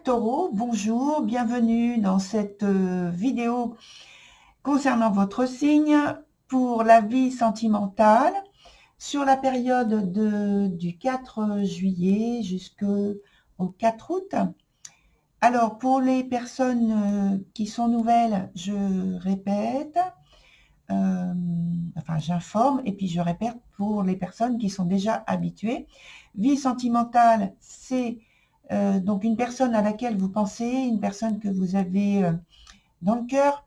Taureau, bonjour, bienvenue dans cette vidéo concernant votre signe pour la vie sentimentale sur la période du 4 juillet jusqu'au 4 août. Alors, pour les personnes qui sont nouvelles, je répète, j'informe et puis je répète pour les personnes qui sont déjà habituées. Vie sentimentale, c'est donc une personne à laquelle vous pensez, une personne que vous avez dans le cœur.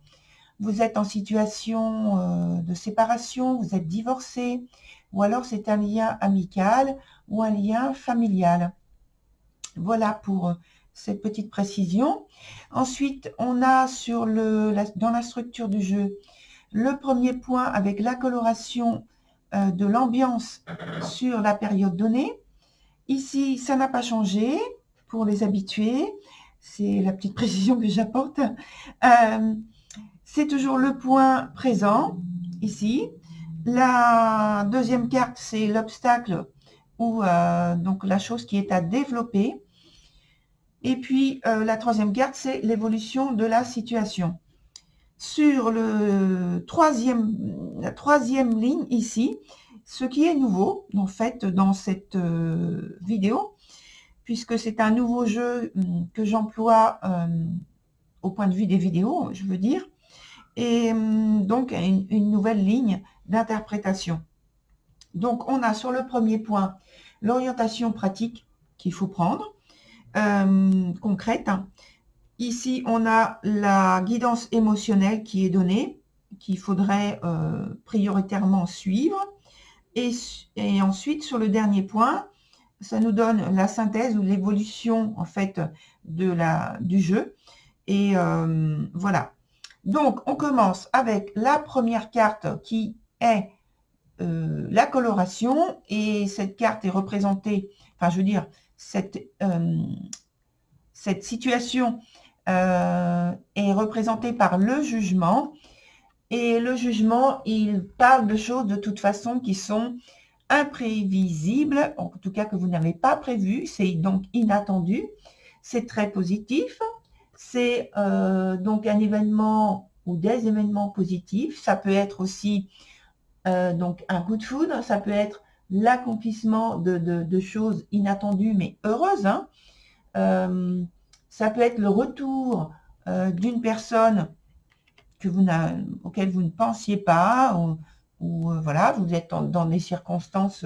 Vous êtes en situation de séparation, vous êtes divorcé, ou alors c'est un lien amical ou un lien familial. Voilà pour cette petite précision. Ensuite, on a dans la structure du jeu, le premier point avec la coloration de l'ambiance sur la période donnée. Ici, ça n'a pas changé pour les habitués. C'est la petite précision que j'apporte. C'est toujours le point présent, ici. La deuxième carte, c'est l'obstacle ou donc la chose qui est à développer. Et puis, la troisième carte, c'est l'évolution de la situation. Sur la troisième ligne ici, ce qui est nouveau, en fait, dans cette vidéo, puisque c'est un nouveau jeu que j'emploie au point de vue des vidéos, je veux dire, et donc une nouvelle ligne d'interprétation. Donc, on a sur le premier point l'orientation pratique qu'il faut prendre, concrète. Ici, on a la guidance émotionnelle qui est donnée, qu'il faudrait prioritairement suivre. Et ensuite, sur le dernier point, ça nous donne la synthèse ou l'évolution en fait du jeu. Et voilà. Donc, on commence avec la première carte qui est la coloration. Et cette carte est représentée, cette situation est représentée par le jugement. Et le jugement, il parle de choses de toute façon qui sont imprévisibles, en tout cas que vous n'avez pas prévu, c'est donc inattendu, c'est très positif, c'est donc un événement ou des événements positifs, ça peut être aussi donc un coup de foudre, ça peut être l'accomplissement de choses inattendues mais heureuses, hein. Ça peut être le retour d'une personne auquel vous ne pensiez pas, ou voilà, vous êtes dans des circonstances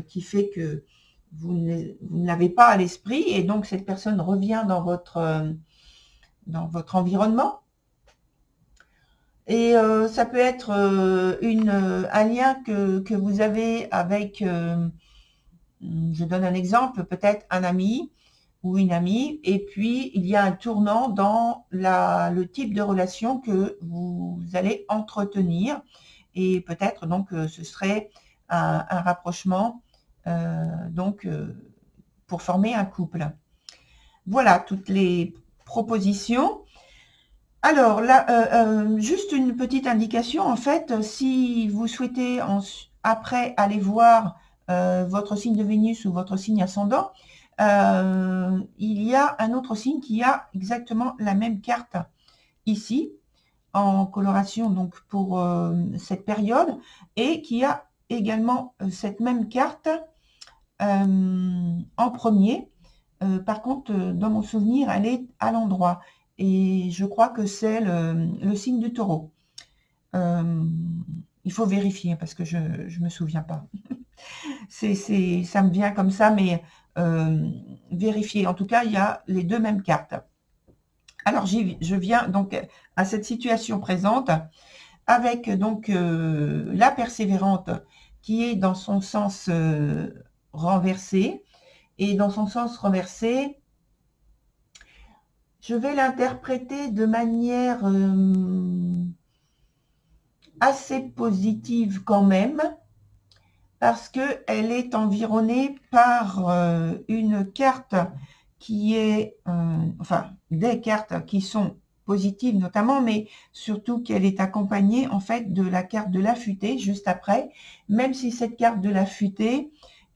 qui fait que vous ne l'avez pas à l'esprit, et donc cette personne revient dans votre environnement. Et ça peut être un lien que vous avez avec, je donne un exemple, peut-être un ami ou une amie, et puis il y a un tournant dans le type de relation que vous allez entretenir, et peut-être donc ce serait un rapprochement pour former un couple. Voilà toutes les propositions. Alors là, juste une petite indication, en fait, si vous souhaitez après aller voir votre signe de Vénus ou votre signe ascendant, il y a un autre signe qui a exactement la même carte ici, en coloration donc pour cette période, et qui a également cette même carte en premier. Par contre, dans mon souvenir, elle est à l'endroit, et je crois que c'est le signe du Taureau. Il faut vérifier parce que je me souviens pas. Ça me vient comme ça, mais vérifier. En tout cas, il y a les deux mêmes cartes. Alors, je viens donc à cette situation présente avec donc la persévérante qui est dans son sens renversé. Et dans son sens renversé, je vais l'interpréter de manière assez positive quand même, parce qu'elle est environnée par une carte qui est, des cartes qui sont positives notamment, mais surtout qu'elle est accompagnée en fait de la carte de la futaie juste après, même si cette carte de la futaie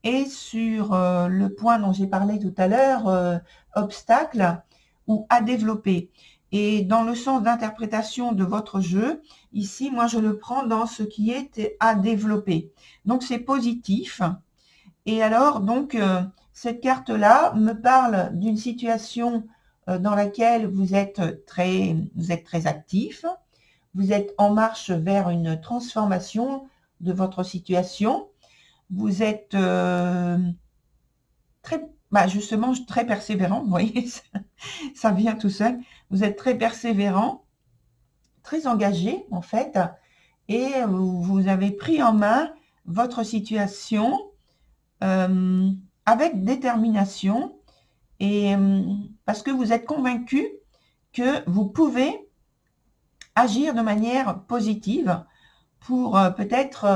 est sur le point dont j'ai parlé tout à l'heure, obstacle, ou à développer. Et dans le sens d'interprétation de votre jeu, ici, moi, je le prends dans ce qui est à développer. Donc, c'est positif. Et alors, donc, cette carte-là me parle d'une situation dans laquelle vous êtes très actif. Vous êtes en marche vers une transformation de votre situation. Vous êtes justement très persévérant, vous voyez, ça vient tout seul. Vous êtes très persévérant, très engagé en fait, et vous avez pris en main votre situation avec détermination, et parce que vous êtes convaincu que vous pouvez agir de manière positive pour peut-être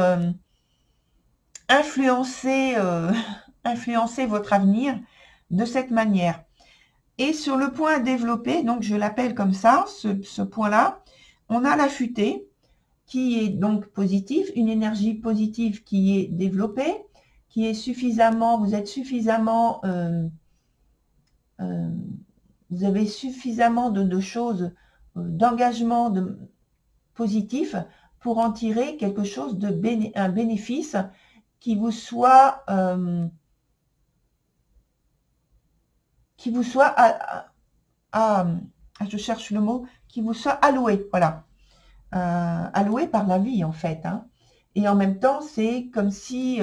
influencer votre avenir de cette manière. Et sur le point à développer, donc je l'appelle comme ça, ce point-là, on a la futaie qui est donc positive, une énergie positive qui est développée, qui est suffisamment, vous êtes suffisamment, vous avez suffisamment de choses, d'engagement positif pour en tirer quelque chose un bénéfice qui vous soit je cherche le mot, qui vous soit alloué, voilà, alloué par la vie en fait, hein. Et en même temps, c'est comme si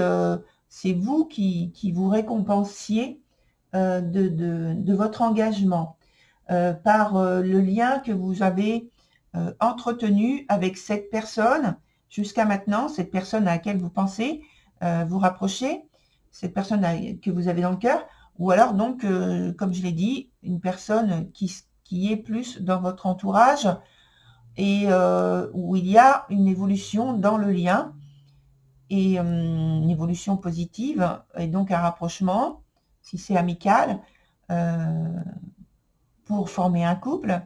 c'est vous qui vous récompensiez de votre engagement par le lien que vous avez entretenu avec cette personne jusqu'à maintenant, cette personne à laquelle vous pensez vous rapprocher, cette personne que vous avez dans le cœur, ou alors donc, comme je l'ai dit, une personne qui est plus dans votre entourage et où il y a une évolution dans le lien et une évolution positive et donc un rapprochement, si c'est amical, pour former un couple.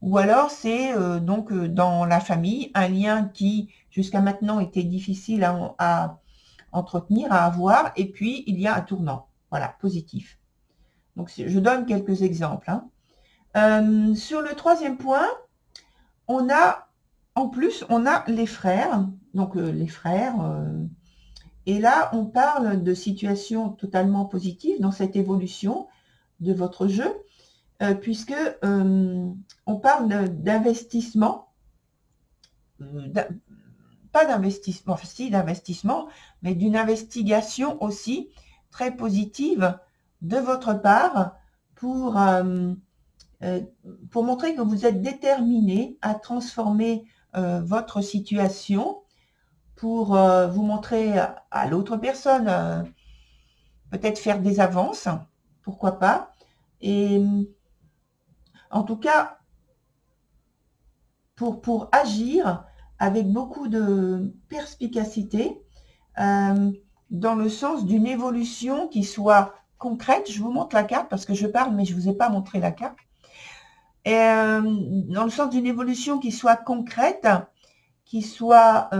Ou alors c'est donc dans la famille, un lien qui jusqu'à maintenant était difficile à entretenir, à avoir, et puis il y a un tournant, voilà, positif. Donc je donne quelques exemples, hein. Sur le troisième point, on a les frères, donc les frères, et là on parle de situations totalement positives dans cette évolution de votre jeu, puisque on parle d'investissement, pas d'investissement, si d'investissement, mais d'une investigation aussi très positive de votre part pour montrer que vous êtes déterminé à transformer votre situation, pour vous montrer à l'autre personne, peut-être faire des avances, pourquoi pas, et en tout cas pour agir avec beaucoup de perspicacité dans le sens d'une évolution qui soit concrète. Je vous montre la carte parce que je parle mais je ne vous ai pas montré la carte. Et, dans le sens d'une évolution qui soit concrète, qui soit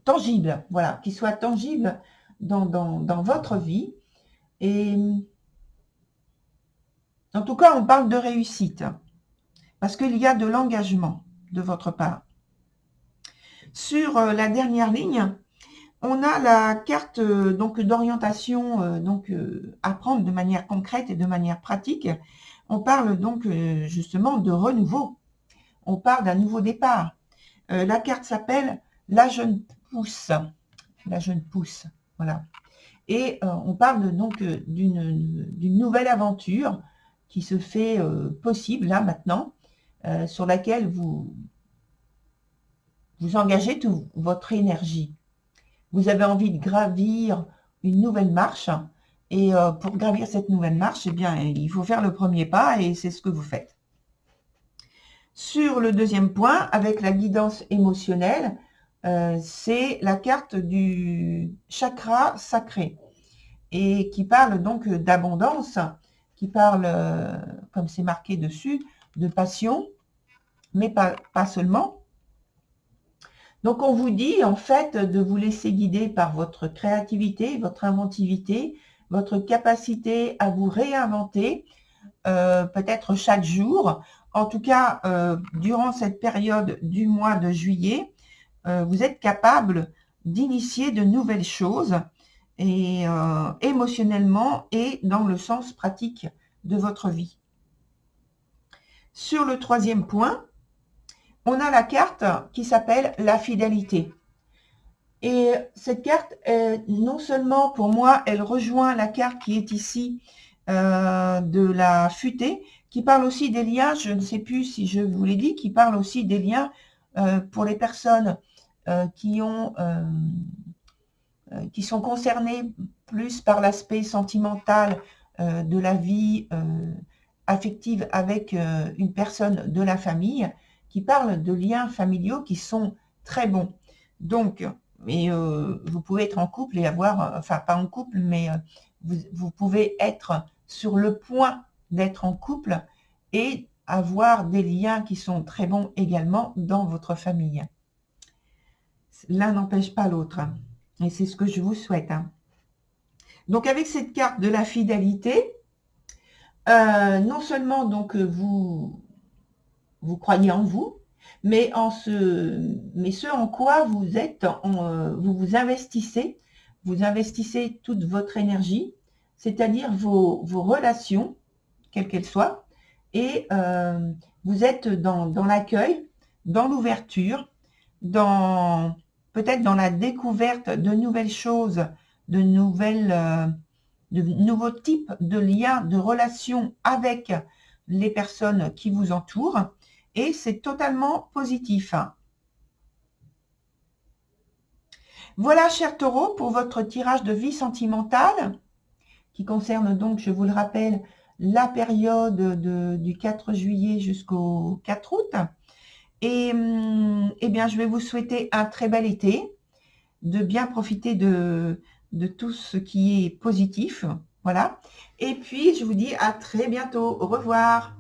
tangible, voilà, qui soit tangible dans votre vie. Et en tout cas, on parle de réussite, parce qu'il y a de l'engagement de votre part. Sur la dernière ligne, on a la carte donc d'orientation, à prendre de manière concrète et de manière pratique. On parle donc justement de renouveau. On parle d'un nouveau départ. La carte s'appelle la jeune pousse. La jeune pousse, voilà. Et on parle donc d'une nouvelle aventure qui se fait possible là maintenant, sur laquelle vous engagez toute votre énergie. Vous avez envie de gravir une nouvelle marche, et pour gravir cette nouvelle marche, eh bien, il faut faire le premier pas, et c'est ce que vous faites. Sur le deuxième point, avec la guidance émotionnelle, c'est la carte du chakra sacré, et qui parle donc d'abondance, qui parle, comme c'est marqué dessus, de passion, mais pas seulement. Donc on vous dit en fait de vous laisser guider par votre créativité, votre inventivité, votre capacité à vous réinventer, peut-être chaque jour. En tout cas, durant cette période du mois de juillet, vous êtes capable d'initier de nouvelles choses et émotionnellement et dans le sens pratique de votre vie. Sur le troisième point, on a la carte qui s'appelle la fidélité. Et cette carte, non seulement pour moi, elle rejoint la carte qui est ici de la futée, qui parle aussi des liens, je ne sais plus si je vous l'ai dit, qui parle aussi des liens pour les personnes qui sont concernées plus par l'aspect sentimental de la vie affective avec une personne de la famille, qui parle de liens familiaux qui sont très bons. Donc, vous pouvez être en couple et avoir, enfin pas en couple, mais vous pouvez être sur le point d'être en couple et avoir des liens qui sont très bons également dans votre famille. L'un n'empêche pas l'autre. Et c'est ce que je vous souhaite. Donc avec cette carte de la fidélité, non seulement donc vous croyez en vous, mais ce en quoi vous êtes, vous vous investissez toute votre énergie, c'est-à-dire vos relations, quelles qu'elles soient, et vous êtes dans l'accueil, dans l'ouverture, peut-être dans la découverte de nouvelles choses, de nouveaux types de liens, de relations avec les personnes qui vous entourent, et c'est totalement positif. Voilà, chers taureaux, pour votre tirage de vie sentimentale, qui concerne donc, je vous le rappelle, la période du 4 juillet jusqu'au 4 août. Et eh bien, je vais vous souhaiter un très bel été, de bien profiter de tout ce qui est positif. Voilà. Et puis, je vous dis à très bientôt. Au revoir.